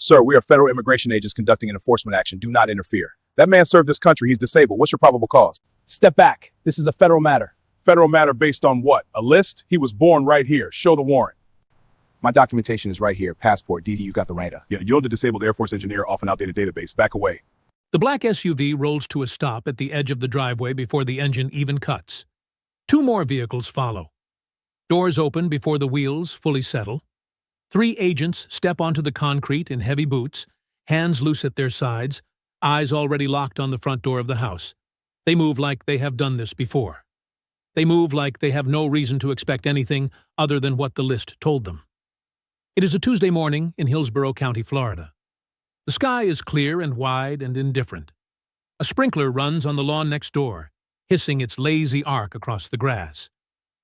Sir, we are federal immigration agents conducting an enforcement action. Do not interfere. That man served this country. He's disabled. What's your probable cause? Step back. This is a federal matter. Federal matter based on what? A list? He was born right here. Show the warrant. My documentation is right here. Passport. Didi, you got the radar. Yeah, you're the disabled Air Force engineer off an outdated database. Back away. The black SUV rolls to a stop at the edge of the driveway before the engine even cuts. Two more vehicles follow. Doors open before the wheels fully settle. Three agents step onto the concrete in heavy boots, hands loose at their sides, eyes already locked on the front door of the house. They move like they have done this before. They move like they have no reason to expect anything other than what the list told them. It is a Tuesday morning in Hillsborough County, Florida. The sky is clear and wide and indifferent. A sprinkler runs on the lawn next door, hissing its lazy arc across the grass.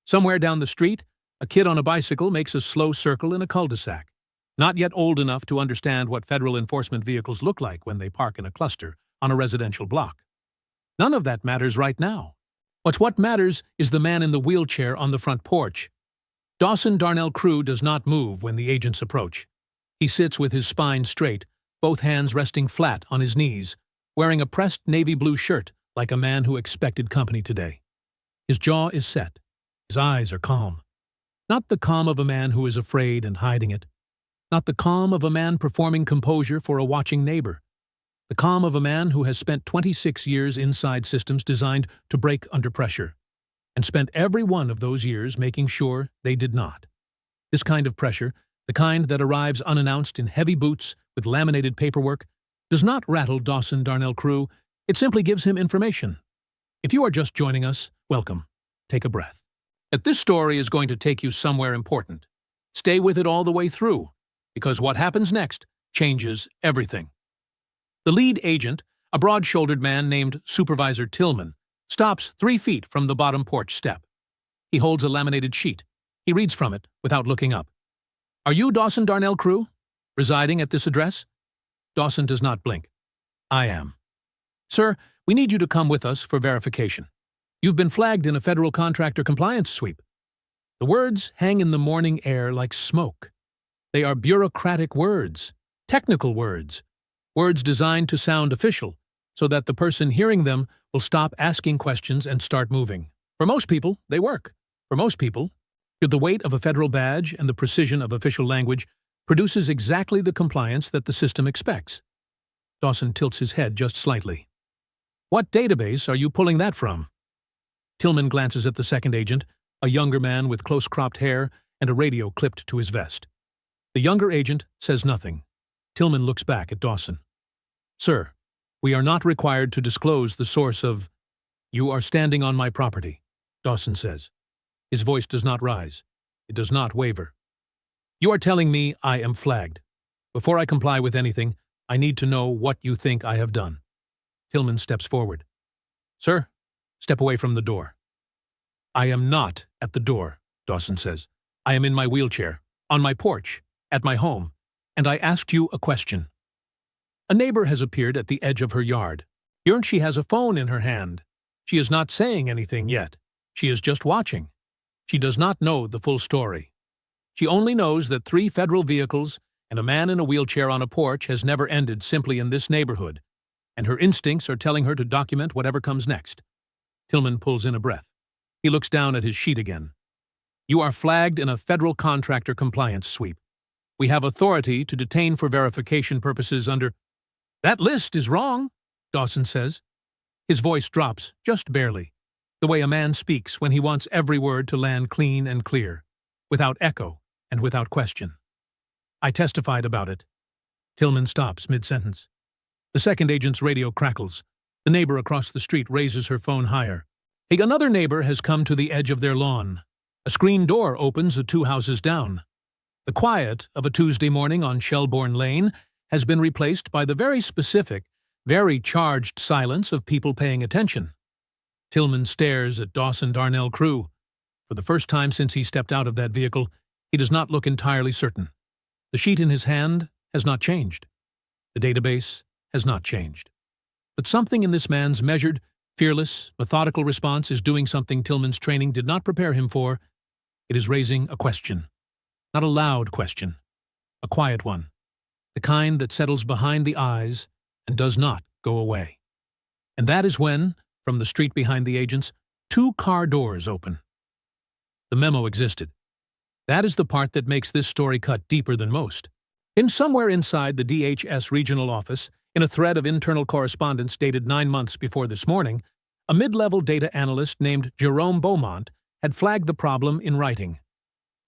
Somewhere down the street, a kid on a bicycle makes a slow circle in a cul-de-sac, not yet old enough to understand what federal enforcement vehicles look like when they park in a cluster on a residential block. None of that matters right now. What matters is the man in the wheelchair on the front porch. Dawson Darnell Crew does not move when the agents approach. He sits with his spine straight, both hands resting flat on his knees, wearing a pressed navy blue shirt like a man who expected company today. His jaw is set. His eyes are calm. Not the calm of a man who is afraid and hiding it. Not the calm of a man performing composure for a watching neighbor. The calm of a man who has spent 26 years inside systems designed to break under pressure, and spent every one of those years making sure they did not. This kind of pressure, the kind that arrives unannounced in heavy boots with laminated paperwork, does not rattle Dawson Darnell Crew. It simply gives him information. If you are just joining us, welcome. Take a breath. This story is going to take you somewhere important. Stay with it all the way through, because what happens next changes everything. The lead agent, a broad-shouldered man named Supervisor Tillman, stops 3 feet from the bottom porch step. He holds a laminated sheet. He reads from it without looking up. Are you Dawson Darnell Crew, residing at this address? Dawson does not blink. I am. Sir, we need you to come with us for verification. You've been flagged in a federal contractor compliance sweep. The words hang in the morning air like smoke. They are bureaucratic words, technical words, words designed to sound official, so that the person hearing them will stop asking questions and start moving. For most people, they work. For most people, the weight of a federal badge and the precision of official language produces exactly the compliance that the system expects. Dawson tilts his head just slightly. What database are you pulling that from? Tillman glances at the second agent, a younger man with close-cropped hair and a radio clipped to his vest. The younger agent says nothing. Tillman looks back at Dawson. Sir, we are not required to disclose the source of... You are standing on my property, Dawson says. His voice does not rise. It does not waver. You are telling me I am flagged. Before I comply with anything, I need to know what you think I have done. Tillman steps forward. Sir, step away from the door. I am not at the door, Dawson says. I am in my wheelchair, on my porch, at my home, and I asked you a question. A neighbor has appeared at the edge of her yard. She has a phone in her hand. She is not saying anything yet. She is just watching. She does not know the full story. She only knows that 3 federal vehicles and a man in a wheelchair on a porch has never ended simply in this neighborhood, and her instincts are telling her to document whatever comes next. Tillman pulls in a breath. He looks down at his sheet again. You are flagged in a federal contractor compliance sweep. We have authority to detain for verification purposes under... That list is wrong, Dawson says. His voice drops, just barely, the way a man speaks when he wants every word to land clean and clear, without echo and without question. I testified about it. Tillman stops mid-sentence. The second agent's radio crackles. The neighbor across the street raises her phone higher. Another neighbor has come to the edge of their lawn. A screen door opens 2 houses down. The quiet of a Tuesday morning on Shelbourne Lane has been replaced by the very specific, very charged silence of people paying attention. Tillman stares at Dawson Darnell Crew. For the first time since he stepped out of that vehicle, he does not look entirely certain. The sheet in his hand has not changed. The database has not changed. But something in this man's measured, fearless, methodical response is doing something Tillman's training did not prepare him for. It is raising a question. Not a loud question. A quiet one. the kind that settles behind the eyes and does not go away. And that is when, from the street behind the agents, two car doors open. The memo existed. That is the part that makes this story cut deeper than most. Somewhere inside the DHS regional office, in a thread of internal correspondence dated 9 months before this morning, a mid-level data analyst named Jerome Beaumont had flagged the problem in writing.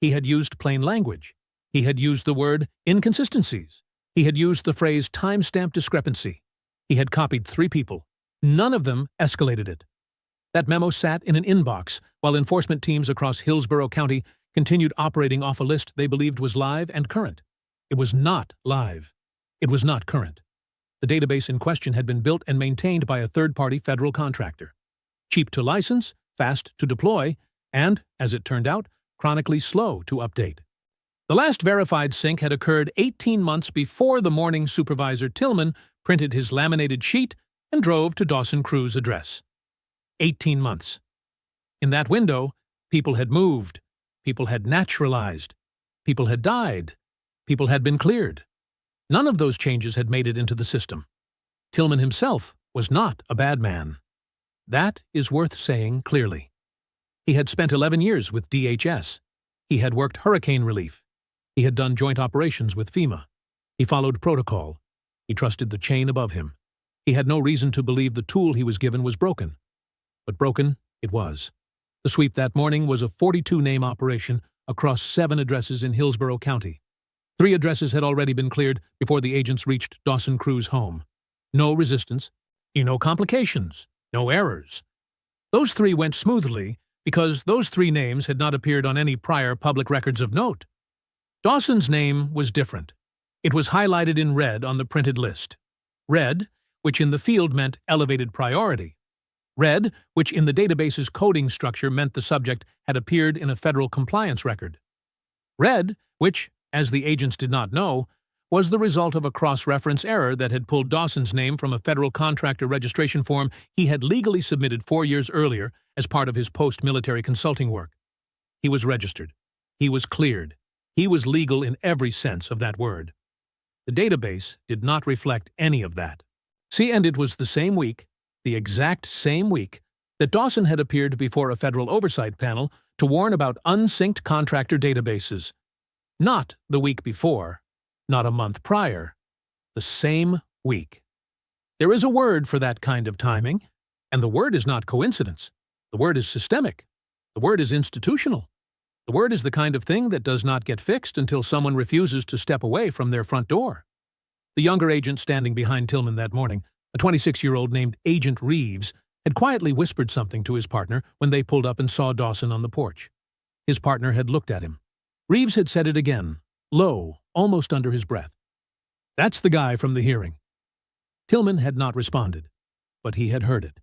He had used plain language. He had used the word inconsistencies. He had used the phrase timestamp discrepancy. He had copied 3 people. None of them escalated it. That memo sat in an inbox while enforcement teams across Hillsborough County continued operating off a list they believed was live and current. It was not live. It was not current. The database in question had been built and maintained by a third-party federal contractor. Cheap to license, fast to deploy, and, as it turned out, chronically slow to update. The last verified sync had occurred 18 months before the morning supervisor Tillman printed his laminated sheet and drove to Dawson Crew's address. 18 months. In that window, people had moved, people had naturalized, people had died, people had been cleared. None of those changes had made it into the system. Tillman himself was not a bad man. That is worth saying clearly. He had spent 11 years with DHS. He had worked hurricane relief. He had done joint operations with FEMA. He followed protocol. He trusted the chain above him. He had no reason to believe the tool he was given was broken. But broken it was. The sweep that morning was a 42-name operation across 7 addresses in Hillsborough County. 3 addresses had already been cleared before the agents reached Dawson Crew's home. No resistance, no complications, no errors. Those 3 went smoothly because those 3 names had not appeared on any prior public records of note. Dawson's name was different. It was highlighted in red on the printed list. Red, which in the field meant elevated priority. Red, which in the database's coding structure meant the subject had appeared in a federal compliance record. Red, which, as the agents did not know, was the result of a cross-reference error that had pulled Dawson's name from a federal contractor registration form he had legally submitted 4 years earlier as part of his post-military consulting work. He was registered. He was cleared. He was legal in every sense of that word. The database did not reflect any of that. And it was the same week, the exact same week, that Dawson had appeared before a federal oversight panel to warn about unsynced contractor databases. Not the week before, not a month prior, the same week. There is a word for that kind of timing, and the word is not coincidence. The word is systemic. The word is institutional. The word is the kind of thing that does not get fixed until someone refuses to step away from their front door. The younger agent standing behind Tillman that morning, a 26-year-old named Agent Reeves, had quietly whispered something to his partner when they pulled up and saw Dawson on the porch. His partner had looked at him. Reeves had said it again, low, almost under his breath. "That's the guy from the hearing." Tillman had not responded, but he had heard it.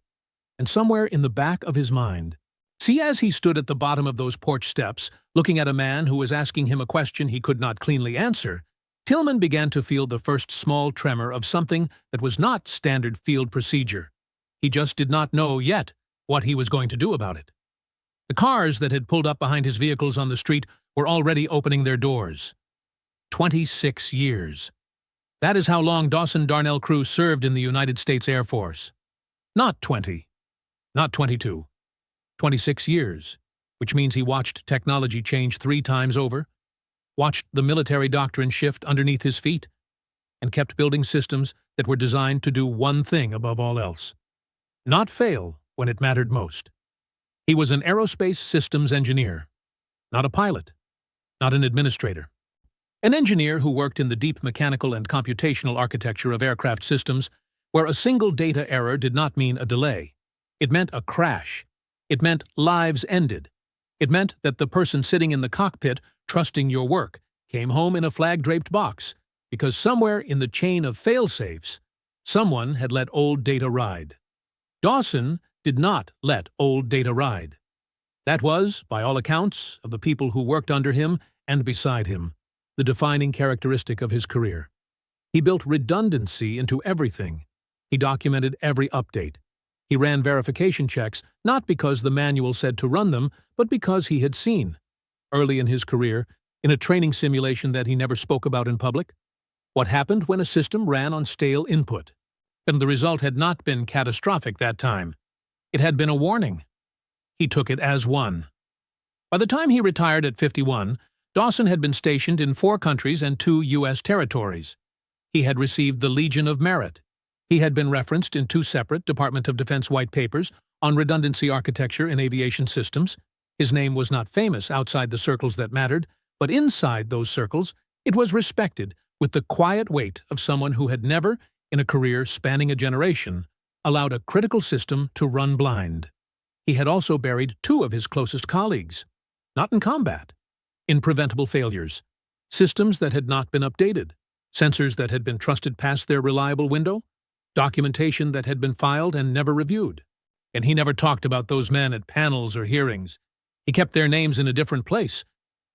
And somewhere in the back of his mind, as he stood at the bottom of those porch steps, looking at a man who was asking him a question he could not cleanly answer, Tillman began to feel the first small tremor of something that was not standard field procedure. He just did not know yet what he was going to do about it. The cars that had pulled up behind his vehicles on the street were already opening their doors. 26 years. That is how long Dawson Darnell Crew served in the United States Air Force. Not 20. Not 22. 26 years, which means he watched technology change 3 times over, watched the military doctrine shift underneath his feet, and kept building systems that were designed to do one thing above all else: not fail when it mattered most. He was an aerospace systems engineer, not a pilot, not an administrator. An engineer who worked in the deep mechanical and computational architecture of aircraft systems, where a single data error did not mean a delay. It meant a crash. It meant lives ended. It meant that the person sitting in the cockpit, trusting your work, came home in a flag-draped box, because somewhere in the chain of fail-safes, someone had let old data ride. Dawson did not let old data ride. That was, by all accounts, of the people who worked under him and beside him, the defining characteristic of his career. He built redundancy into everything. He documented every update. He ran verification checks, not because the manual said to run them, but because he had seen, early in his career, in a training simulation that he never spoke about in public, What happened when a system ran on stale input? And the result had not been catastrophic that time. It had been a warning. He took it as one. By the time he retired at 51, Dawson had been stationed in 4 countries and 2 U.S. territories. He had received the Legion of Merit. He had been referenced in 2 separate Department of Defense white papers on redundancy architecture in aviation systems. His name was not famous outside the circles that mattered, but inside those circles, it was respected with the quiet weight of someone who had never, in a career spanning a generation, allowed a critical system to run blind. He had also buried 2 of his closest colleagues, not in combat, in preventable failures, systems that had not been updated, sensors that had been trusted past their reliable window, documentation that had been filed and never reviewed. And he never talked about those men at panels or hearings. He kept their names in a different place,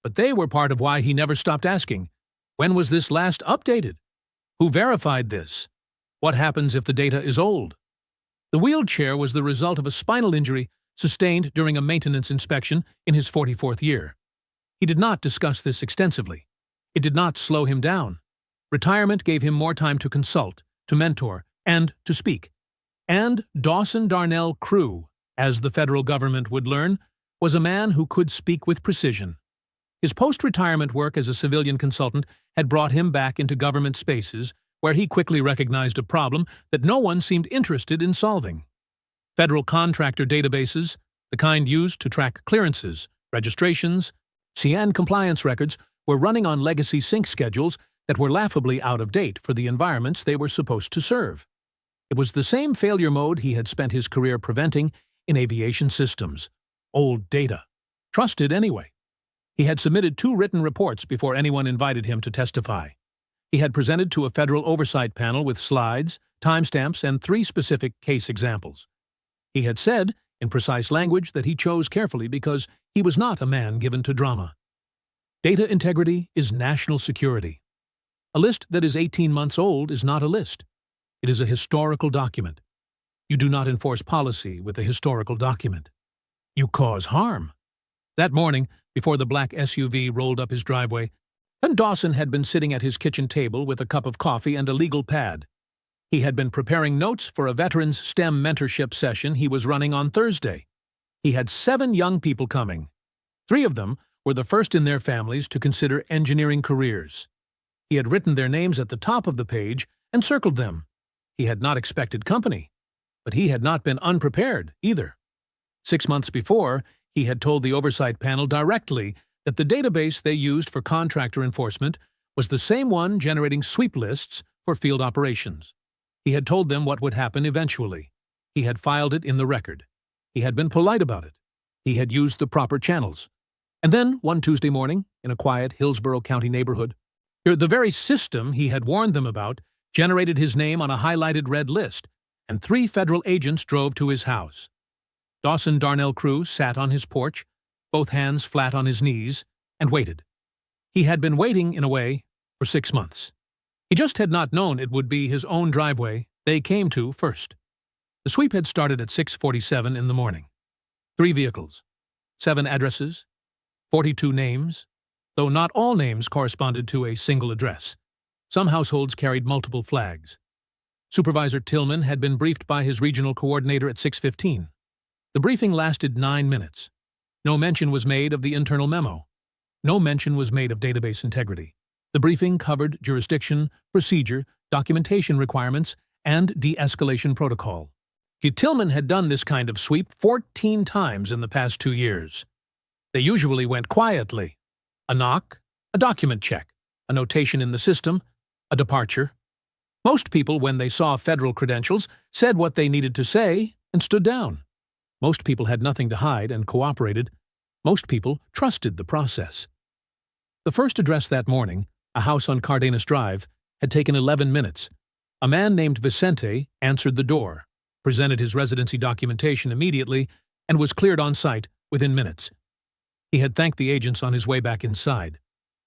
but they were part of why he never stopped asking, when was this last updated? Who verified this? What happens if the data is old? The wheelchair was the result of a spinal injury sustained during a maintenance inspection in his 44th year. He did not discuss this extensively. It did not slow him down. Retirement gave him more time to consult, to mentor, and to speak. And Dawson Darnell Crew, as the federal government would learn, was a man who could speak with precision. His post-retirement work as a civilian consultant had brought him back into government spaces where he quickly recognized a problem that no one seemed interested in solving. Federal contractor databases, the kind used to track clearances, registrations, and compliance records, were running on legacy sync schedules that were laughably out of date for the environments they were supposed to serve. It was the same failure mode he had spent his career preventing in aviation systems. Old data. Trusted anyway. He had submitted 2 written reports before anyone invited him to testify. He had presented to a federal oversight panel with slides, timestamps, and 3 specific case examples. He had said, in precise language, that he chose carefully because he was not a man given to drama. Data integrity is national security. A list that is 18 months old is not a list. It is a historical document. You do not enforce policy with a historical document. You cause harm. That morning, before the black SUV rolled up his driveway, Dawson had been sitting at his kitchen table with a cup of coffee and a legal pad. He had been preparing notes for a veterans STEM mentorship session he was running on Thursday. He had 7 young people coming. 3 of them were the first in their families to consider engineering careers. He had written their names at the top of the page and circled them. He had not expected company, but he had not been unprepared either. 6 months before, he had told the oversight panel directly that the database they used for contractor enforcement was the same one generating sweep lists for field operations. He had told them what would happen eventually. He had filed it in the record. He had been polite about it. He had used the proper channels. And then, one Tuesday morning, in a quiet Hillsborough County neighborhood, the very system he had warned them about generated his name on a highlighted red list, and 3 federal agents drove to his house. Dawson Darnell Crew sat on his porch, both hands flat on his knees, and waited. He had been waiting, in a way, for 6 months. He just had not known it would be his own driveway they came to first. The sweep had started at 6:47 in the morning. 3 vehicles, 7 addresses, 42 names, though not all names corresponded to a single address. Some households carried multiple flags. Supervisor Tillman had been briefed by his regional coordinator at 6:15. The briefing lasted 9 minutes. No mention was made of the internal memo. No mention was made of database integrity. The briefing covered jurisdiction, procedure, documentation requirements, and de-escalation protocol. Tillman had done this kind of sweep 14 times in the past 2 years. They usually went quietly. A knock, a document check, a notation in the system, a departure. Most people, when they saw federal credentials, said what they needed to say and stood down. Most people had nothing to hide and cooperated. Most people trusted the process. The first address that morning, a house on Cardenas Drive, had taken 11 minutes. A man named Vicente answered the door, presented his residency documentation immediately, and was cleared on site within minutes. He had thanked the agents on his way back inside.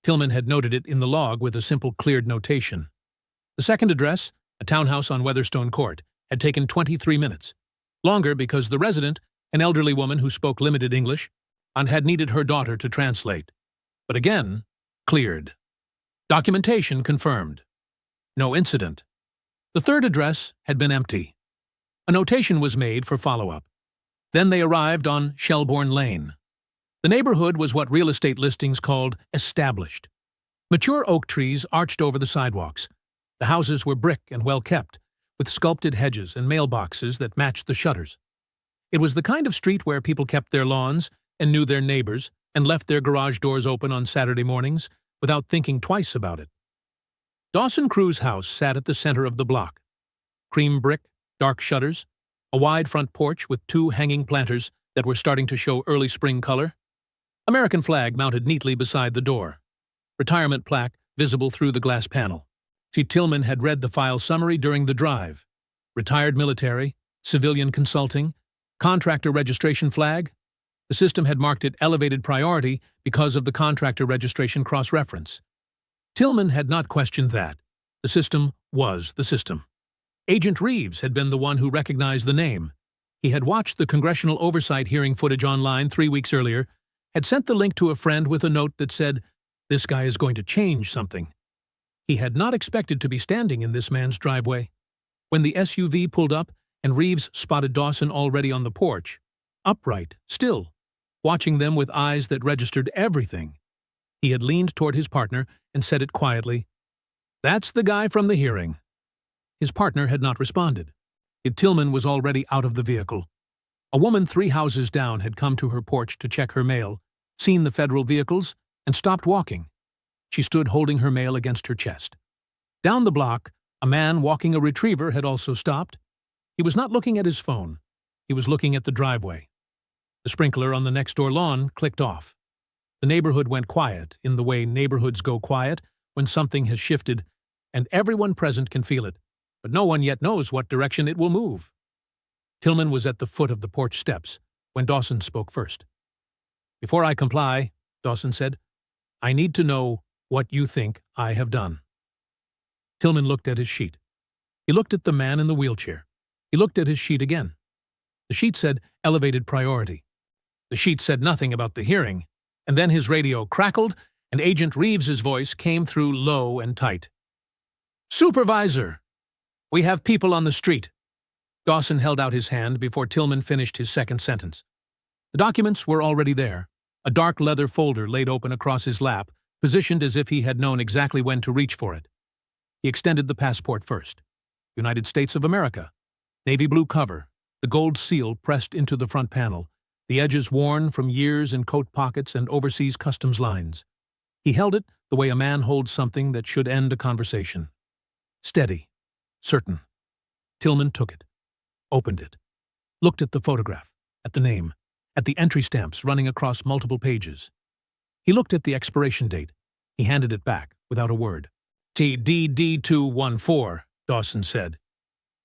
Tillman had noted it in the log with a simple cleared notation. The second address, a townhouse on Weatherstone Court, had taken 23 minutes. Longer because the resident, an elderly woman who spoke limited English, and had needed her daughter to translate. But again, cleared. Documentation confirmed. No incident. The third address had been empty. A notation was made for follow-up. Then they arrived on Shelbourne Lane. The neighborhood was what real estate listings called established. Mature oak trees arched over the sidewalks. The houses were brick and well-kept, with sculpted hedges and mailboxes that matched the shutters. It was the kind of street where people kept their lawns and knew their neighbors and left their garage doors open on Saturday mornings without thinking twice about it. Dawson Crew's house sat at the center of the block. Cream brick, dark shutters, a wide front porch with 2 hanging planters that were starting to show early spring color. American flag mounted neatly beside the door. Retirement plaque visible through the glass panel. See, Tillman had read the file summary during the drive. Retired military, civilian consulting, contractor registration flag. The system had marked it elevated priority because of the contractor registration cross-reference. Tillman had not questioned that. The system was the system. Agent Reeves had been the one who recognized the name. He had watched the congressional oversight hearing footage online 3 weeks earlier, had sent the link to a friend with a note that said, "This guy is going to change something." He had not expected to be standing in this man's driveway. When the SUV pulled up and Reeves spotted Dawson already on the porch, upright, still, watching them with eyes that registered everything, he had leaned toward his partner and said it quietly, "That's the guy from the hearing." His partner had not responded. Yet Tillman was already out of the vehicle. A woman 3 houses down had come to her porch to check her mail, seen the federal vehicles, and stopped walking. She stood holding her mail against her chest. Down the block, a man walking a retriever had also stopped. He was not looking at his phone. He was looking at the driveway. The sprinkler on the next-door lawn clicked off. The neighborhood went quiet in the way neighborhoods go quiet when something has shifted, and everyone present can feel it, but no one yet knows what direction it will move. Tillman was at the foot of the porch steps when Dawson spoke first. "Before I comply," Dawson said, "I need to know what you think I have done." Tillman looked at his sheet. He looked at the man in the wheelchair. He looked at his sheet again. The sheet said elevated priority. The sheet said nothing about the hearing, and then his radio crackled, and Agent Reeves's voice came through low and tight. "Supervisor, we have people on the street." Dawson held out his hand before Tillman finished his second sentence. The documents were already there, a dark leather folder laid open across his lap, positioned as if he had known exactly when to reach for it. He extended the passport first. United States of America. Navy blue cover, the gold seal pressed into the front panel, the edges worn from years in coat pockets and overseas customs lines. He held it the way a man holds something that should end a conversation. Steady. Certain. Tillman took it. Opened it. Looked at the photograph, at the name, at the entry stamps running across multiple pages. He looked at the expiration date. He handed it back, without a word. TDD214, Dawson said.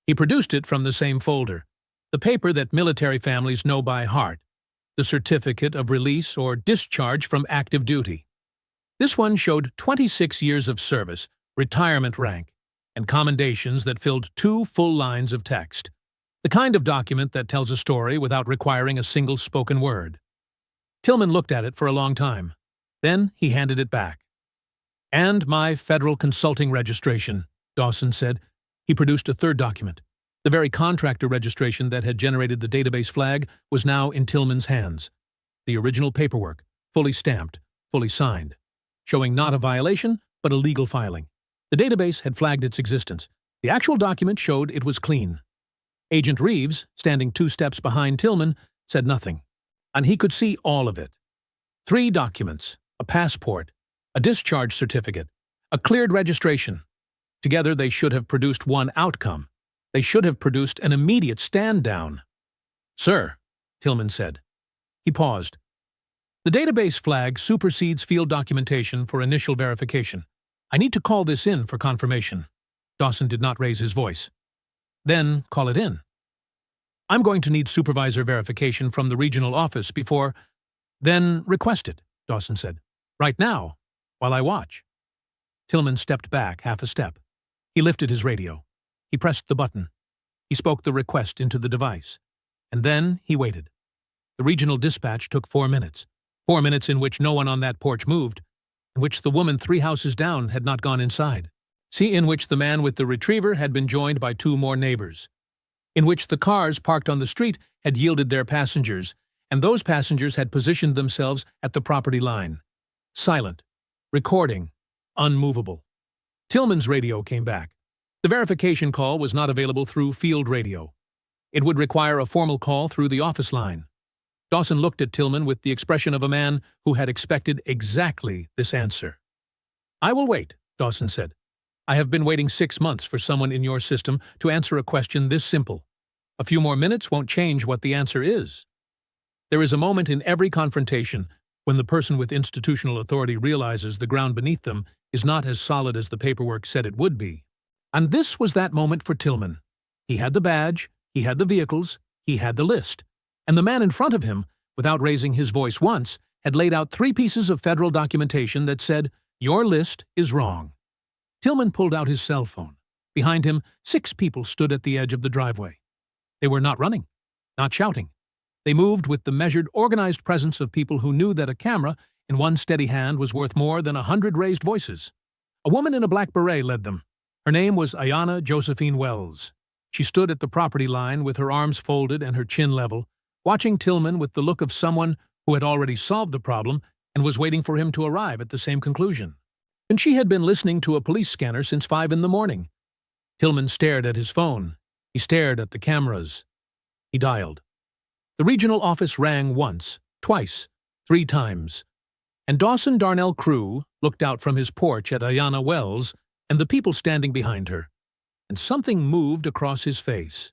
He produced it from the same folder, the paper that military families know by heart, the certificate of release or discharge from active duty. This one showed 26 years of service, retirement rank, and commendations that filled 2 full lines of text. The kind of document that tells a story without requiring a single spoken word. Tillman looked at it for a long time. Then he handed it back. "And my federal consulting registration," Dawson said. He produced a third document. The very contractor registration that had generated the database flag was now in Tillman's hands. The original paperwork, fully stamped, fully signed, showing not a violation, but a legal filing. The database had flagged its existence. The actual document showed it was clean. Agent Reeves, standing 2 steps behind Tillman, said nothing. And he could see all of it. 3 documents, a passport, a discharge certificate, a cleared registration. Together they should have produced one outcome. They should have produced an immediate stand-down. "Sir," Tillman said. He paused. "The database flag supersedes field documentation for initial verification. I need to call this in for confirmation." Dawson did not raise his voice. "Then call it in." "I'm going to need supervisor verification from the regional office before—" "Then request it," Dawson said. "Right now, while I watch." Tillman stepped back half a step. He lifted his radio. He pressed the button. He spoke the request into the device. And then he waited. The regional dispatch took 4 minutes. 4 minutes in which no one on that porch moved, in which the woman 3 houses down had not gone inside. See in which the man with the retriever had been joined by two more neighbors, in which the cars parked on the street had yielded their passengers, and those passengers had positioned themselves at the property line. Silent, recording, unmovable. Tillman's radio came back. The verification call was not available through field radio. It would require a formal call through the office line. Dawson looked at Tillman with the expression of a man who had expected exactly this answer. "I will wait," Dawson said. "I have been waiting 6 months for someone in your system to answer a question this simple. A few more minutes won't change what the answer is." There is a moment in every confrontation when the person with institutional authority realizes the ground beneath them is not as solid as the paperwork said it would be. And this was that moment for Tillman. He had the badge, he had the vehicles, he had the list. And the man in front of him, without raising his voice once, had laid out 3 pieces of federal documentation that said, "Your list is wrong." Tillman pulled out his cell phone. Behind him, 6 people stood at the edge of the driveway. They were not running, not shouting. They moved with the measured, organized presence of people who knew that a camera in one steady hand was worth more than 100 raised voices. A woman in a black beret led them. Her name was Ayanna Josephine Wells. She stood at the property line with her arms folded and her chin level, watching Tillman with the look of someone who had already solved the problem and was waiting for him to arrive at the same conclusion. And she had been listening to a police scanner since 5 in the morning. Tillman stared at his phone. He stared at the cameras. He dialed. The regional office rang once, twice, 3 times. And Dawson Darnell Crew looked out from his porch at Ayanna Wells and the people standing behind her. And something moved across his face.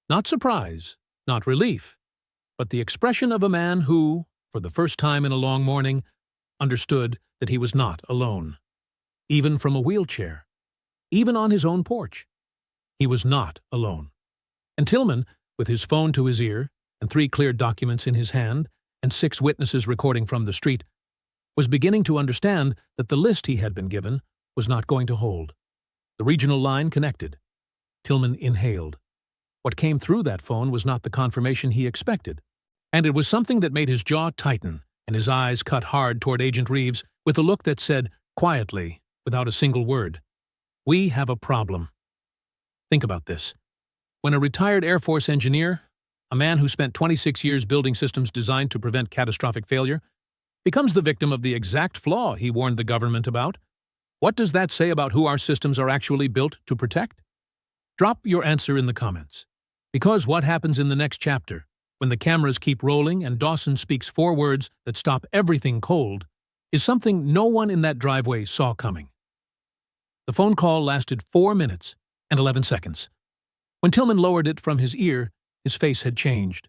Not surprise, not relief, but the expression of a man who, for the first time in a long morning, understood that he was not alone. Even from a wheelchair, even on his own porch, he was not alone. And Tillman, with his phone to his ear and 3 clear documents in his hand and 6 witnesses recording from the street, was beginning to understand that the list he had been given was not going to hold. The regional line connected. Tillman inhaled. What came through that phone was not the confirmation he expected, and it was something that made his jaw tighten and his eyes cut hard toward Agent Reeves with a look that said, quietly, without a single word, "We have a problem." Think about this. When a retired Air Force engineer, a man who spent 26 years building systems designed to prevent catastrophic failure, becomes the victim of the exact flaw he warned the government about, what does that say about who our systems are actually built to protect? Drop your answer in the comments. Because what happens in the next chapter, when the cameras keep rolling and Dawson speaks 4 words that stop everything cold, is something no one in that driveway saw coming. The phone call lasted 4 minutes and 11 seconds. When Tillman lowered it from his ear, his face had changed.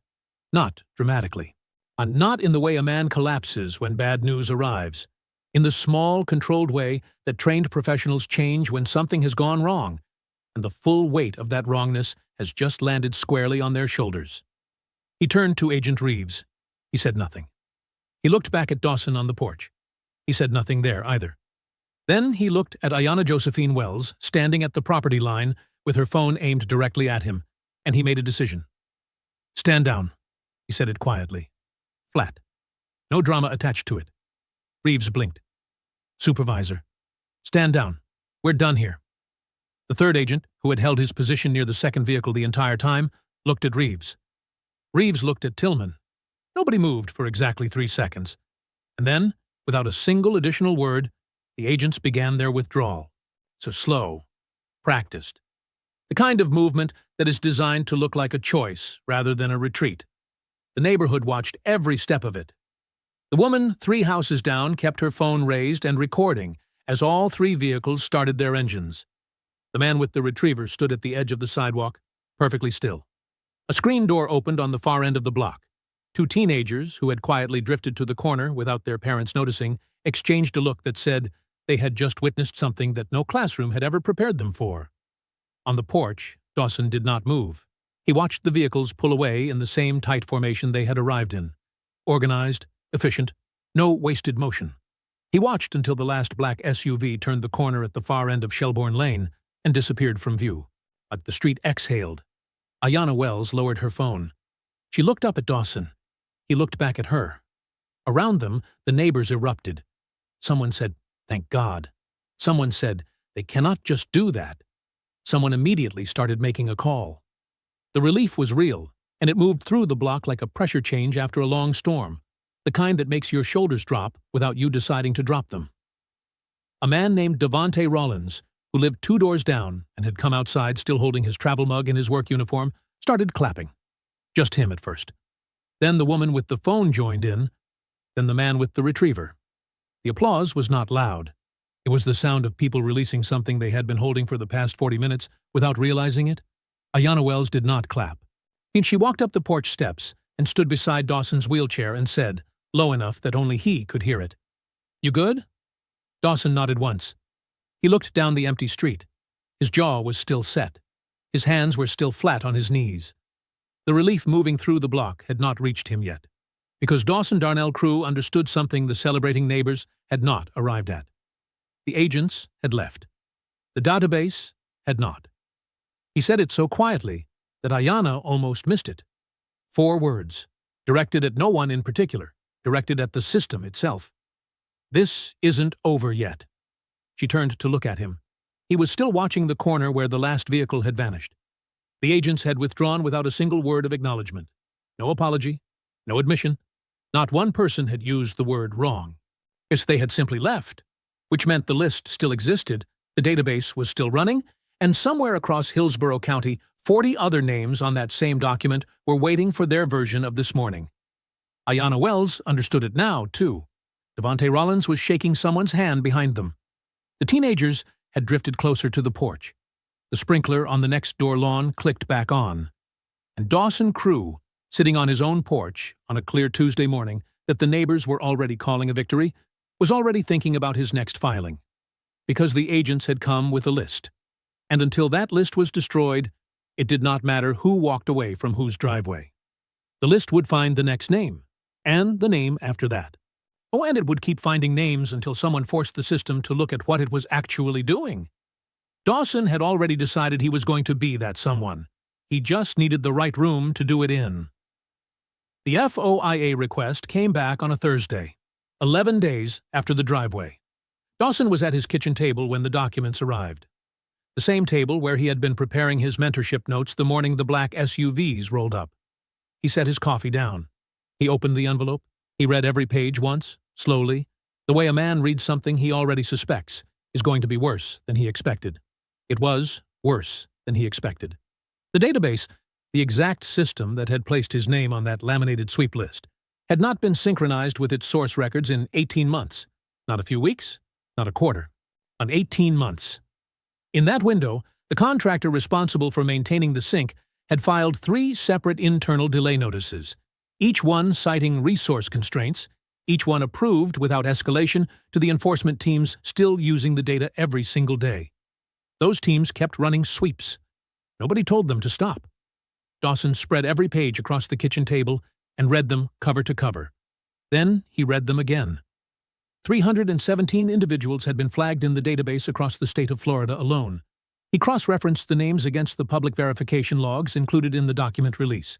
Not dramatically. And not in the way a man collapses when bad news arrives. In the small, controlled way that trained professionals change when something has gone wrong, and the full weight of that wrongness has just landed squarely on their shoulders. He turned to Agent Reeves. He said nothing. He looked back at Dawson on the porch. He said nothing there either. Then he looked at Ayanna Josephine Wells, standing at the property line with her phone aimed directly at him, and he made a decision. "Stand down," he said it quietly. Flat. No drama attached to it. Reeves blinked. "Supervisor, stand down. We're done here." The third agent, who had held his position near the second vehicle the entire time, looked at Reeves. Reeves looked at Tillman. Nobody moved for exactly 3 seconds. And then, without a single additional word, the agents began their withdrawal. So slow, practiced. The kind of movement that is designed to look like a choice rather than a retreat. The neighborhood watched every step of it. The woman 3 houses down kept her phone raised and recording as all 3 vehicles started their engines. The man with the retriever stood at the edge of the sidewalk, perfectly still. A screen door opened on the far end of the block. 2 teenagers, who had quietly drifted to the corner without their parents noticing, exchanged a look that said they had just witnessed something that no classroom had ever prepared them for. On the porch, Dawson did not move. He watched the vehicles pull away in the same tight formation they had arrived in. Organized, efficient, no wasted motion. He watched until the last black SUV turned the corner at the far end of Shelbourne Lane and disappeared from view. But the street exhaled. Ayanna Wells lowered her phone. She looked up at Dawson. He looked back at her. Around them, the neighbors erupted. Someone said, "Thank God." Someone said, They cannot just do that. Someone immediately started making a call. The relief was real, and it moved through the block like a pressure change after a long storm, the kind that makes your shoulders drop without you deciding to drop them. A man named Devontae Rollins, who lived 2 doors down and had come outside still holding his travel mug and his work uniform, started clapping. Just him at first. Then the woman with the phone joined in, then the man with the retriever. The applause was not loud. It was the sound of people releasing something they had been holding for the past 40 minutes without realizing it. Ayanna Wells did not clap. She walked up the porch steps and stood beside Dawson's wheelchair and said, low enough that only he could hear it, "You good?" Dawson nodded once. He looked down the empty street. His jaw was still set. His hands were still flat on his knees. The relief moving through the block had not reached him yet, because Dawson Darnell crew understood something the celebrating neighbors had not arrived at. The agents had left. The database had not. He said it so quietly that Ayanna almost missed it. 4 words, directed at no one in particular, directed at the system itself. This isn't over yet. She turned to look at him. He was still watching the corner where the last vehicle had vanished. The agents had withdrawn without a single word of acknowledgement. No apology, no admission. Not one person had used the word wrong. Yes, they had simply left, which meant the list still existed, the database was still running, and somewhere across Hillsborough County, 40 other names on that same document were waiting for their version of this morning. Ayanna Wells understood it now, too. Devontae Rollins was shaking someone's hand behind them. The teenagers had drifted closer to the porch. The sprinkler on the next door lawn clicked back on. And Dawson Crew, sitting on his own porch on a clear Tuesday morning that the neighbors were already calling a victory, was already thinking about his next filing. Because the agents had come with a list. And until that list was destroyed, it did not matter who walked away from whose driveway. The list would find the next name, and the name after that. Oh, and it would keep finding names until someone forced the system to look at what it was actually doing. Dawson had already decided he was going to be that someone. He just needed the right room to do it in. The FOIA request came back on a Thursday, 11 days after the driveway. Dawson was at his kitchen table when the documents arrived. The same table where he had been preparing his mentorship notes the morning the black SUVs rolled up. He set his coffee down. He opened the envelope. He read every page once, slowly, the way a man reads something he already suspects is going to be worse than he expected. It was worse than he expected. The database, the exact system that had placed his name on that laminated sweep list, had not been synchronized with its source records in 18 months. Not a few weeks, not a quarter. On 18 months. In that window, the contractor responsible for maintaining the sink had filed 3 separate internal delay notices, each one citing resource constraints, each one approved without escalation to the enforcement teams still using the data every single day. Those teams kept running sweeps. Nobody told them to stop. Dawson spread every page across the kitchen table and read them cover to cover. Then he read them again. 317 individuals had been flagged in the database across the state of Florida alone. He cross-referenced the names against the public verification logs included in the document release.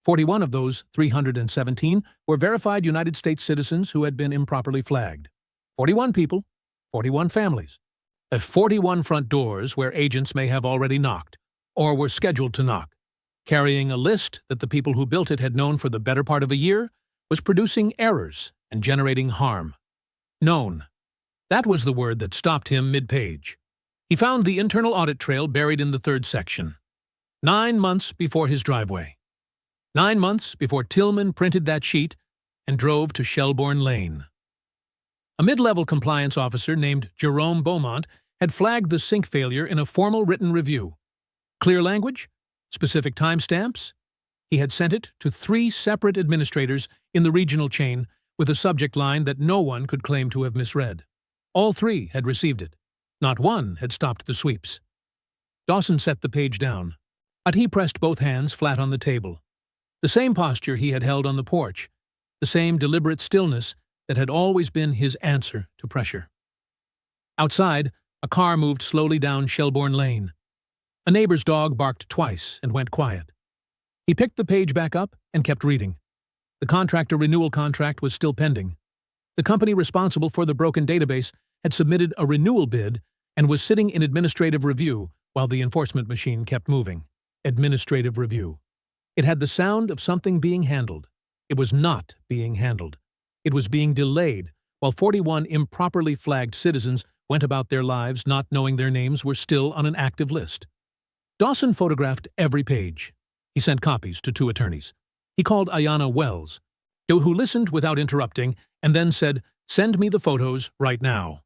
41 of those 317 were verified United States citizens who had been improperly flagged. 41 people, 41 families. At 41 front doors where agents may have already knocked, or were scheduled to knock, carrying a list that the people who built it had known for the better part of a year was producing errors and generating harm. Known. That was the word that stopped him mid-page. He found the internal audit trail buried in the 3rd section. 9 months before his driveway. 9 months before Tillman printed that sheet and drove to Shelbourne Lane. A mid-level compliance officer named Jerome Beaumont had flagged the sink failure in a formal written review. Clear language? Specific timestamps? He had sent it to 3 separate administrators in the regional chain with a subject line that no one could claim to have misread. All 3 had received it. Not one had stopped the sweeps. Dawson set the page down, but he pressed both hands flat on the table. The same posture he had held on the porch, the same deliberate stillness that had always been his answer to pressure. Outside, a car moved slowly down Shelbourne Lane. A neighbor's dog barked twice and went quiet. He picked the page back up and kept reading. The contractor renewal contract was still pending. The company responsible for the broken database had submitted a renewal bid, and was sitting in administrative review while the enforcement machine kept moving. Administrative review. It had the sound of something being handled. It was not being handled. It was being delayed, while 41 improperly flagged citizens went about their lives not knowing their names were still on an active list. Dawson photographed every page. He sent copies to 2 attorneys. He called Ayanna Wells, who listened without interrupting, and then said, "Send me the photos right now."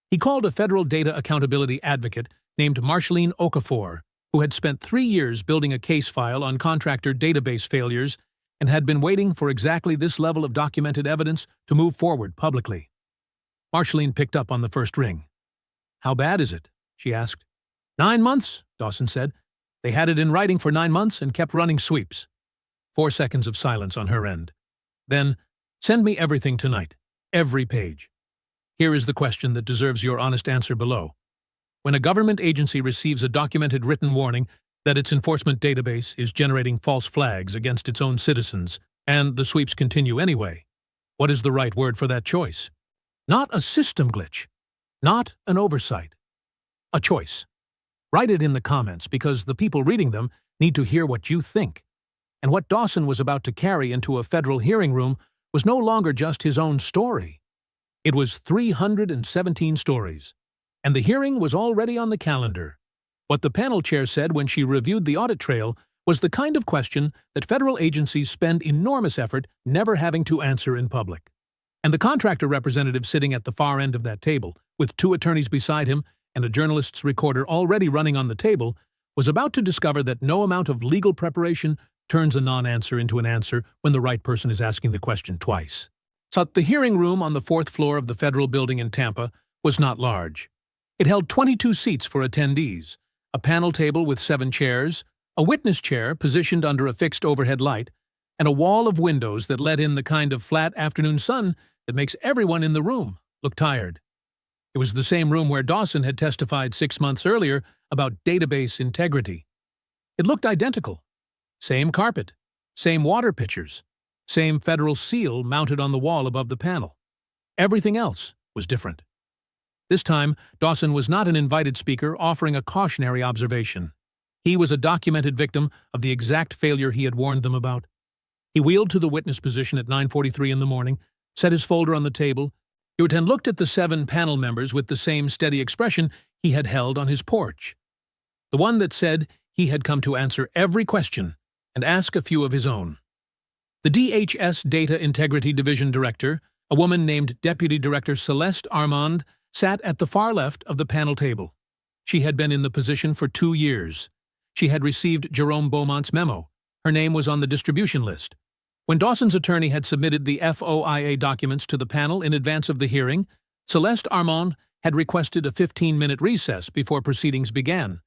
He called a federal data accountability advocate named Marceline Okafor, who had spent 3 years building a case file on contractor database failures and had been waiting for exactly this level of documented evidence to move forward publicly. Marceline picked up on the first ring. "How bad is it?" she asked. 9 months, Dawson said. They had it in writing for 9 months and kept running sweeps. 4 seconds of silence on her end. Then, "Send me everything tonight. Every page." Here is the question that deserves your honest answer below. When a government agency receives a documented written warning that its enforcement database is generating false flags against its own citizens, and the sweeps continue anyway, what is the right word for that choice? Not a system glitch. Not an oversight. A choice. Write it in the comments because the people reading them need to hear what you think. And what Dawson was about to carry into a federal hearing room was no longer just his own story. It was 317 stories, and the hearing was already on the calendar. What the panel chair said when she reviewed the audit trail was the kind of question that federal agencies spend enormous effort never having to answer in public. And the contractor representative sitting at the far end of that table, with 2 attorneys beside him and a journalist's recorder already running on the table, was about to discover that no amount of legal preparation turns a non-answer into an answer when the right person is asking the question twice. So the hearing room on the 4th floor of the federal building in Tampa was not large. It held 22 seats for attendees, a panel table with 7 chairs, a witness chair positioned under a fixed overhead light, and a wall of windows that let in the kind of flat afternoon sun that makes everyone in the room look tired. It was the same room where Dawson had testified 6 months earlier about database integrity. It looked identical. Same carpet, same water pitchers, same federal seal mounted on the wall above the panel. Everything else was different. This time, Dawson was not an invited speaker offering a cautionary observation. He was a documented victim of the exact failure he had warned them about. He wheeled to the witness position at 9:43 in the morning, set his folder on the table, and looked at the 7 panel members with the same steady expression he had held on his porch. The one that said he had come to answer every question and ask a few of his own. The DHS Data Integrity Division Director, a woman named Deputy Director Celeste Armand, sat at the far left of the panel table. She had been in the position for 2 years. She had received Jerome Beaumont's memo. Her name was on the distribution list. When Dawson's attorney had submitted the FOIA documents to the panel in advance of the hearing, Celeste Armand had requested a 15-minute recess before proceedings began.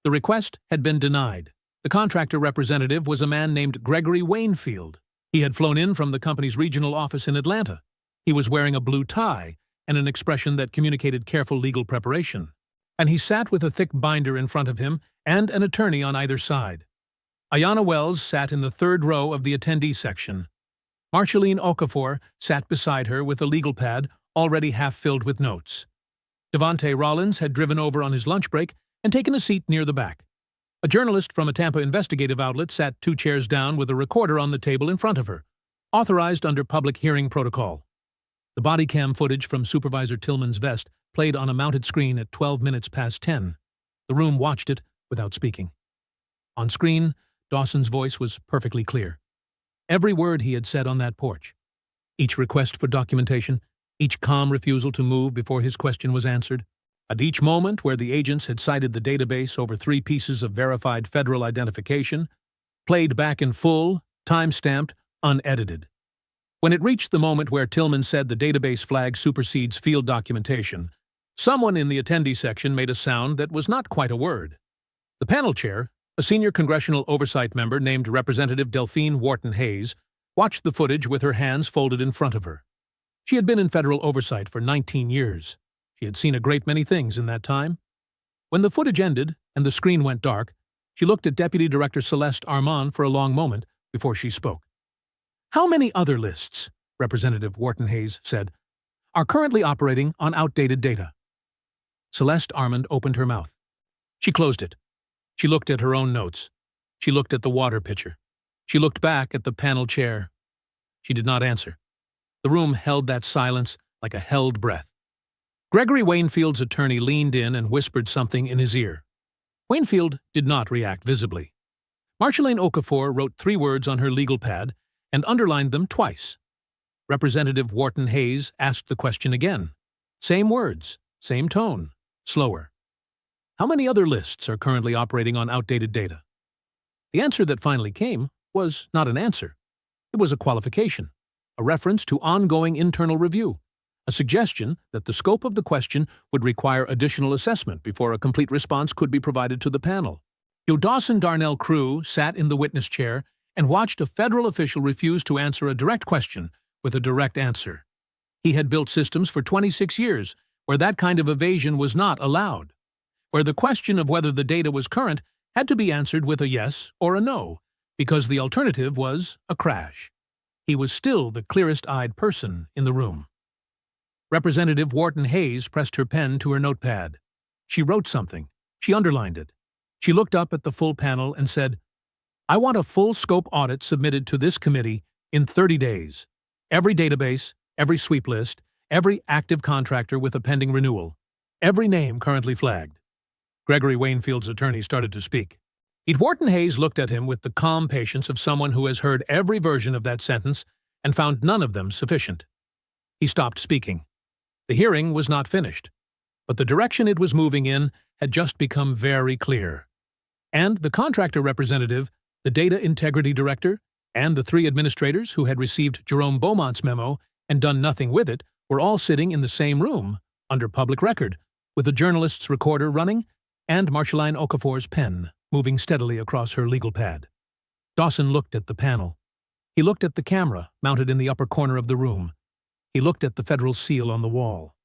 The request had been denied. The contractor representative was a man named Gregory Wainfield. He had flown in from the company's regional office in Atlanta. He was wearing a blue tie and an expression that communicated careful legal preparation. And he sat with a thick binder in front of him and an attorney on either side. Ayanna Wells sat in the 3rd row of the attendee section. Marceline Okafor sat beside her with a legal pad already half filled with notes. Devontae Rollins had driven over on his lunch break and taken a seat near the back. A journalist from a Tampa investigative outlet sat 2 chairs down with a recorder on the table in front of her, authorized under public hearing protocol. The body cam footage from Supervisor Tillman's vest played on a mounted screen at 12 minutes past 10. The room watched it without speaking. On screen, Dawson's voice was perfectly clear. Every word he had said on that porch. Each request for documentation, each calm refusal to move before his question was answered. At each moment where the agents had cited the database over 3 pieces of verified federal identification, played back in full, time-stamped, unedited. When it reached the moment where Tillman said the database flag supersedes field documentation, someone in the attendee section made a sound that was not quite a word. The panel chair, a senior congressional oversight member named Representative Delphine Wharton Hayes, watched the footage with her hands folded in front of her. She had been in federal oversight for 19 years. She had seen a great many things in that time. When the footage ended and the screen went dark, she looked at Deputy Director Celeste Armand for a long moment before she spoke. "How many other lists," Representative Wharton Hayes said, "are currently operating on outdated data?" Celeste Armand opened her mouth. She closed it. She looked at her own notes. She looked at the water pitcher. She looked back at the panel chair. She did not answer. The room held that silence like a held breath. Gregory Waynfield's attorney leaned in and whispered something in his ear. Waynfield did not react visibly. Marjolaine Okafor wrote 3 words on her legal pad and underlined them twice. Representative Wharton Hayes asked the question again. Same words, same tone, slower. How many other lists are currently operating on outdated data? The answer that finally came was not an answer. It was a qualification, a reference to ongoing internal review, a suggestion that the scope of the question would require additional assessment before a complete response could be provided to the panel. Dawson Darnell Crew sat in the witness chair and watched a federal official refuse to answer a direct question with a direct answer. He had built systems for 26 years where that kind of evasion was not allowed, where the question of whether the data was current had to be answered with a yes or a no, because the alternative was a crash. He was still the clearest-eyed person in the room. Representative Wharton Hayes pressed her pen to her notepad. She wrote something. She underlined it. She looked up at the full panel and said, I want a full-scope audit submitted to this committee in 30 days. Every database, every sweep list, every active contractor with a pending renewal, every name currently flagged. Gregory Waynfield's attorney started to speak. Wharton Hayes looked at him with the calm patience of someone who has heard every version of that sentence and found none of them sufficient. He stopped speaking. The hearing was not finished, but the direction it was moving in had just become very clear. And the contractor representative, the data integrity director, and the 3 administrators who had received Jerome Beaumont's memo and done nothing with it were all sitting in the same room, under public record, with the journalist's recorder running and Marjolaine Okafor's pen moving steadily across her legal pad. Dawson looked at the panel. He looked at the camera mounted in the upper corner of the room. He looked at the federal seal on the wall.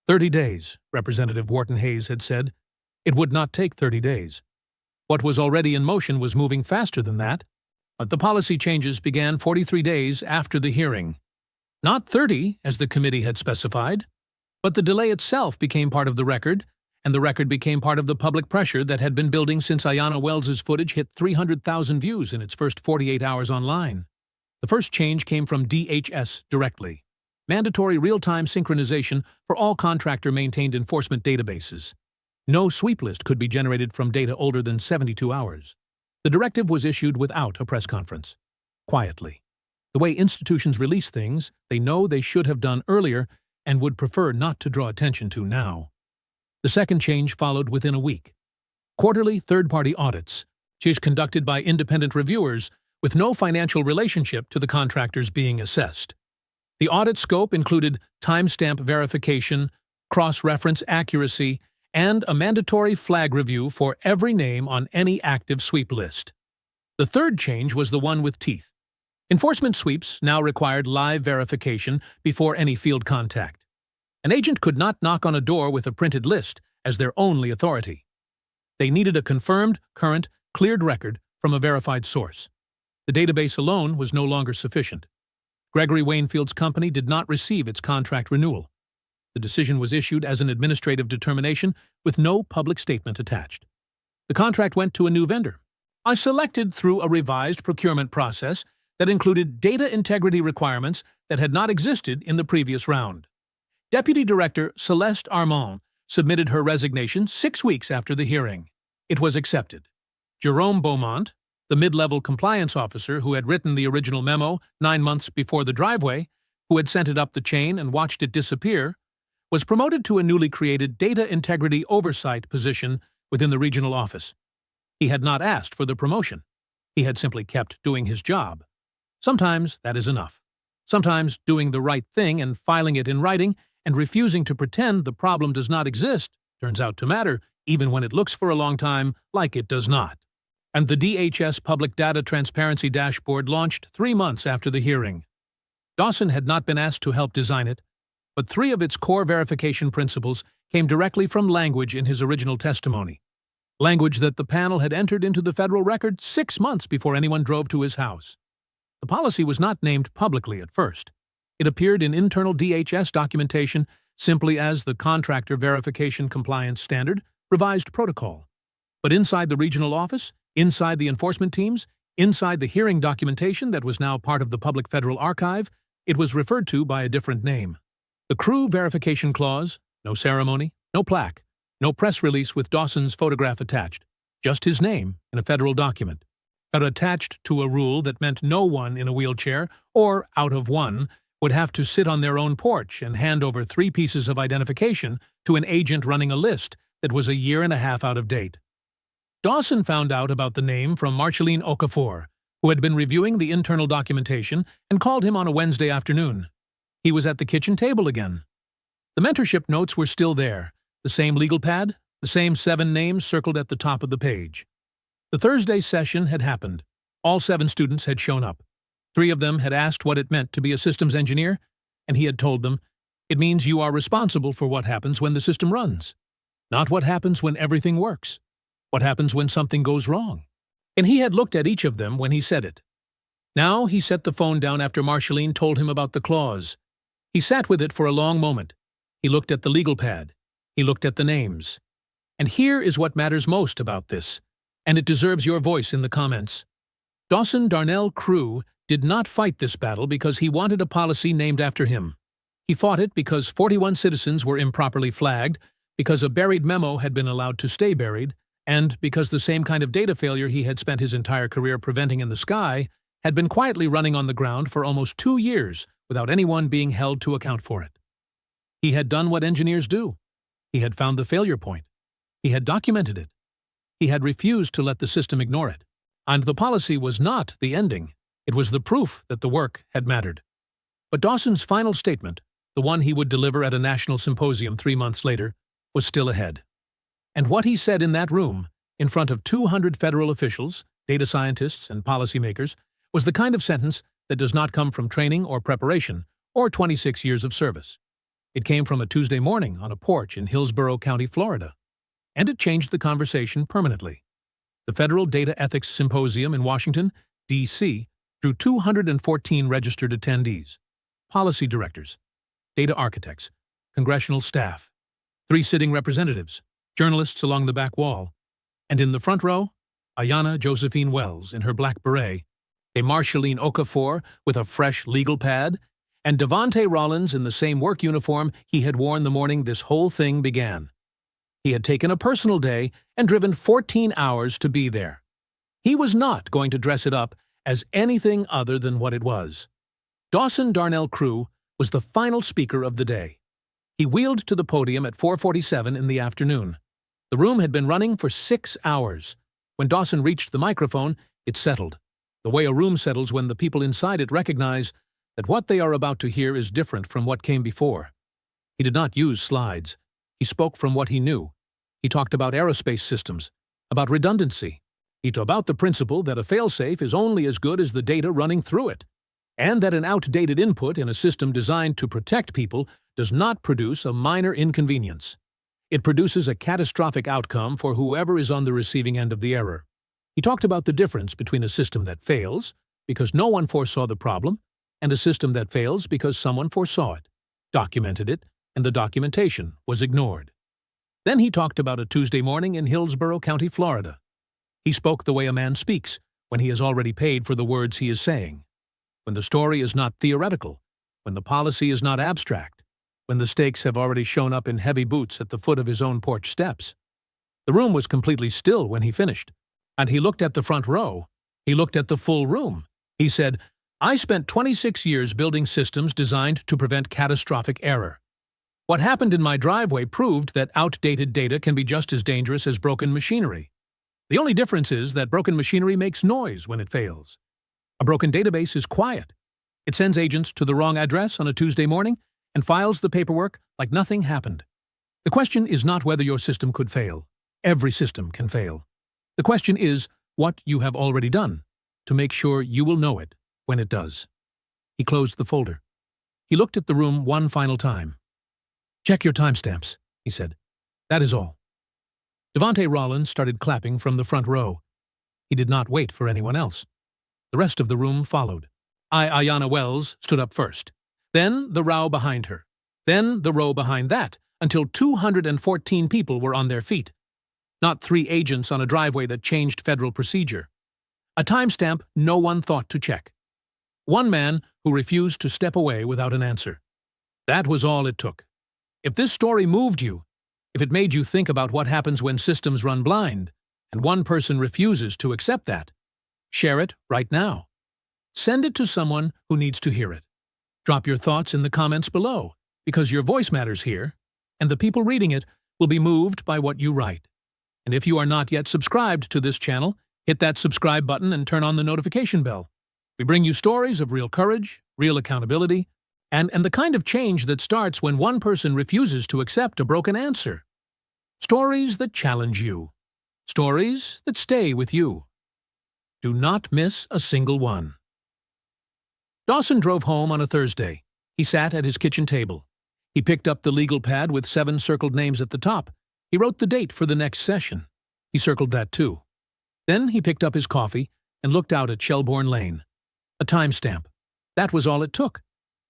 30 days, Representative Wharton Hayes had said. It would not take 30 days. What was already in motion was moving faster than that, but the policy changes began 43 days after the hearing. Not 30, as the committee had specified, but the delay itself became part of the record, and the record became part of the public pressure that had been building since Ayanna Wells's footage hit 300,000 views in its first 48 hours online. The first change came from DHS directly. Mandatory real-time synchronization for all contractor-maintained enforcement databases. No sweep list could be generated from data older than 72 hours. The directive was issued without a press conference. Quietly. The way institutions release things, they know they should have done earlier and would prefer not to draw attention to now. The second change followed within a week. Quarterly third-party audits, conducted by independent reviewers with no financial relationship to the contractors being assessed. The audit scope included timestamp verification, cross-reference accuracy, and a mandatory flag review for every name on any active sweep list. The third change was the one with teeth. Enforcement sweeps now required live verification before any field contact. An agent could not knock on a door with a printed list as their only authority. They needed a confirmed, current, cleared record from a verified source. The database alone was no longer sufficient. Gregory Waynfield's company did not receive its contract renewal. The decision was issued as an administrative determination with no public statement attached. The contract went to a new vendor. I selected through a revised procurement process that included data integrity requirements that had not existed in the previous round. Deputy Director Celeste Armand submitted her resignation 6 weeks after the hearing. It was accepted. Jerome Beaumont, the mid-level compliance officer who had written the original memo 9 months before the driveway, who had sent it up the chain and watched it disappear, was promoted to a newly created data integrity oversight position within the regional office. He had not asked for the promotion. He had simply kept doing his job. Sometimes that is enough. Sometimes doing the right thing and filing it in writing and refusing to pretend the problem does not exist turns out to matter, even when it looks for a long time like it does not. And the DHS Public Data Transparency Dashboard launched 3 months after the hearing. Dawson had not been asked to help design it, but 3 of its core verification principles came directly from language in his original testimony. Language that the panel had entered into the federal record 6 months before anyone drove to his house. The policy was not named publicly at first. It appeared in internal DHS documentation simply as the Contractor Verification Compliance Standard revised protocol. But inside the regional office, inside the enforcement teams, inside the hearing documentation that was now part of the Public Federal Archive, it was referred to by a different name. The Crew Verification Clause, no ceremony, no plaque, no press release with Dawson's photograph attached, just his name in a federal document, but attached to a rule that meant no one in a wheelchair, or out of one, would have to sit on their own porch and hand over 3 pieces of identification to an agent running a list that was a year and a half out of date. Dawson found out about the name from Marceline Okafor, who had been reviewing the internal documentation and called him on a Wednesday afternoon. He was at the kitchen table again. The mentorship notes were still there, the same legal pad, the same 7 names circled at the top of the page. The Thursday session had happened. All 7 students had shown up. 3 of them had asked what it meant to be a systems engineer, and he had told them, "It means you are responsible for what happens when the system runs, not what happens when everything works. What happens when something goes wrong?" And he had looked at each of them when he said it. Now he set the phone down after Marceline told him about the clause. He sat with it for a long moment. He looked at the legal pad. He looked at the names. And here is what matters most about this, and it deserves your voice in the comments. Dawson Darnell Crew did not fight this battle because he wanted a policy named after him. He fought it because 41 citizens were improperly flagged, because a buried memo had been allowed to stay buried, and because the same kind of data failure he had spent his entire career preventing in the sky had been quietly running on the ground for almost 2 years without anyone being held to account for it. He had done what engineers do. He had found the failure point. He had documented it. He had refused to let the system ignore it. And the policy was not the ending. It was the proof that the work had mattered. But Dawson's final statement, the one he would deliver at a national symposium 3 months later, was still ahead. And what he said in that room, in front of 200 federal officials, data scientists, and policymakers, was the kind of sentence that does not come from training or preparation or 26 years of service. It came from a Tuesday morning on a porch in Hillsborough County, Florida. And it changed the conversation permanently. The Federal Data Ethics Symposium in Washington, D.C., drew 214 registered attendees, policy directors, data architects, congressional staff, 3 sitting representatives, journalists along the back wall, and in the front row, Ayanna Josephine Wells in her black beret, a Marceline Okafor with a fresh legal pad, and Devontae Rollins in the same work uniform he had worn the morning this whole thing began. He had taken a personal day and driven 14 hours to be there. He was not going to dress it up as anything other than what it was. Dawson Darnell Crew was the final speaker of the day. He wheeled to the podium at 4:47 in the afternoon. The room had been running for 6 hours. When Dawson reached the microphone, it settled, the way a room settles when the people inside it recognize that what they are about to hear is different from what came before. He did not use slides. He spoke from what he knew. He talked about aerospace systems, about redundancy. He talked about the principle that a failsafe is only as good as the data running through it, and that an outdated input in a system designed to protect people does not produce a minor inconvenience. It produces a catastrophic outcome for whoever is on the receiving end of the error. He talked about the difference between a system that fails because no one foresaw the problem and a system that fails because someone foresaw it, documented it, and the documentation was ignored. Then he talked about a Tuesday morning in Hillsborough County, Florida. He spoke the way a man speaks when he has already paid for the words he is saying, when the story is not theoretical, when the policy is not abstract, when the stakes have already shown up in heavy boots at the foot of his own porch steps. The room was completely still when he finished, and he looked at the front row. He looked at the full room. He said, "I spent 26 years building systems designed to prevent catastrophic error. What happened in my driveway proved that outdated data can be just as dangerous as broken machinery. The only difference is that broken machinery makes noise when it fails. A broken database is quiet. It sends agents to the wrong address on a Tuesday morning and files the paperwork like nothing happened. The question is not whether your system could fail. Every system can fail. The question is what you have already done to make sure you will know it when it does." He closed the folder. He looked at the room one final time. "Check your timestamps," he said. "That is all." Devontae Rollins started clapping from the front row. He did not wait for anyone else. The rest of the room followed. Ayanna Wells stood up first. Then the row behind her. Then the row behind that, until 214 people were on their feet. Not 3 agents on a driveway that changed federal procedure. A timestamp no one thought to check. One man who refused to step away without an answer. That was all it took. If this story moved you, if it made you think about what happens when systems run blind, and one person refuses to accept that, share it right now. Send it to someone who needs to hear it. Drop your thoughts in the comments below, because your voice matters here, and the people reading it will be moved by what you write. And if you are not yet subscribed to this channel, hit that subscribe button and turn on the notification bell. We bring you stories of real courage, real accountability, and the kind of change that starts when one person refuses to accept a broken answer. Stories that challenge you. Stories that stay with you. Do not miss a single one. Dawson drove home on a Thursday. He sat at his kitchen table. He picked up the legal pad with 7 circled names at the top. He wrote the date for the next session. He circled that too. Then he picked up his coffee and looked out at Shelbourne Lane. A timestamp. That was all it took.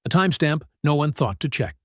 A timestamp no one thought to check.